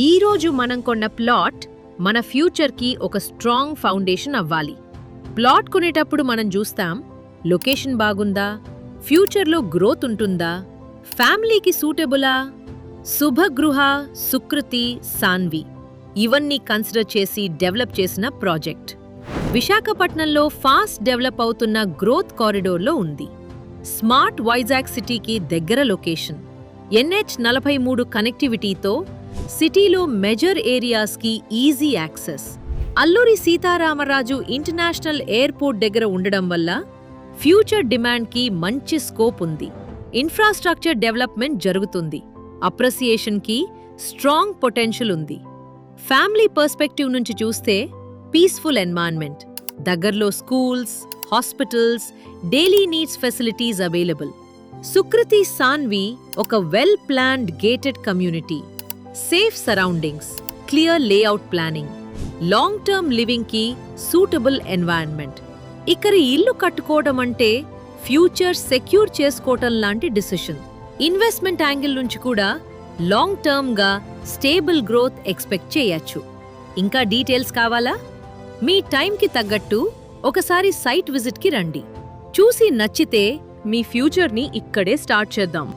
ఈరోజు మనం కొన్న ప్లాట్ మన ఫ్యూచర్కి ఒక స్ట్రాంగ్ ఫౌండేషన్ అవ్వాలి. ప్లాట్ కొనేటప్పుడు మనం చూస్తాం, లొకేషన్ బాగుందా, ఫ్యూచర్లో గ్రోత్ ఉంటుందా, ఫ్యామిలీకి సూటబులా, శుభగృహ, సుకృతి, సాన్వి ఇవన్నీ కన్సిడర్ చేసి డెవలప్ చేసిన ప్రాజెక్ట్. విశాఖపట్నంలో ఫాస్ట్ డెవలప్ అవుతున్న గ్రోత్ కారిడోర్లో ఉంది. స్మార్ట్ వైజాగ్ సిటీకి దగ్గర లొకేషన్, NH-43 కనెక్టివిటీతో సిటీలో మెజర్ ఏరియాస్కి easy access, Alluri Sitaramaraju international airport దగ్గర ఉండడం వల్ల ఫ్యూచర్ డిమాండ్కి మంచి స్కోప్ ఉంది. ఇన్ఫ్రాస్ట్రక్చర్ డెవలప్మెంట్ జరుగుతుంది, అప్రిసియేషన్కి స్ట్రాంగ్ పొటెన్షియల్ ఉంది. ఫ్యామిలీ పర్స్పెక్టివ్ నుంచి చూస్తే పీస్ఫుల్ ఎన్వైరన్మెంట్, దగ్గరలో schools, hospitals, daily needs facilities available. Sukriti Sanvi ఒక well planned gated community, safe surroundings, clear layout planning, long term living కి సూటబుల్ ఎన్వైరన్మెంట్. ఇక్కడ ఇల్లు కట్టుకోవడం అంటే ఫ్యూచర్ సెక్యూర్ చేసుకోవటం లాంటి డిసిషన్. ఇన్వెస్ట్మెంట్ యాంగిల్ నుంచి కూడా లాంగ్ టర్మ్ గా స్టేబుల్ గ్రోత్ ఎక్స్పెక్ట్ చేయొచ్చు. ఇంకా డీటెయిల్స్ కావాలా? మీ టైంకి తగ్గట్టు ఒకసారి సైట్ విజిట్ కి రండి. చూసి నచ్చితే మీ ఫ్యూచర్ ని ఇక్కడే స్టార్ట్ చేద్దాం.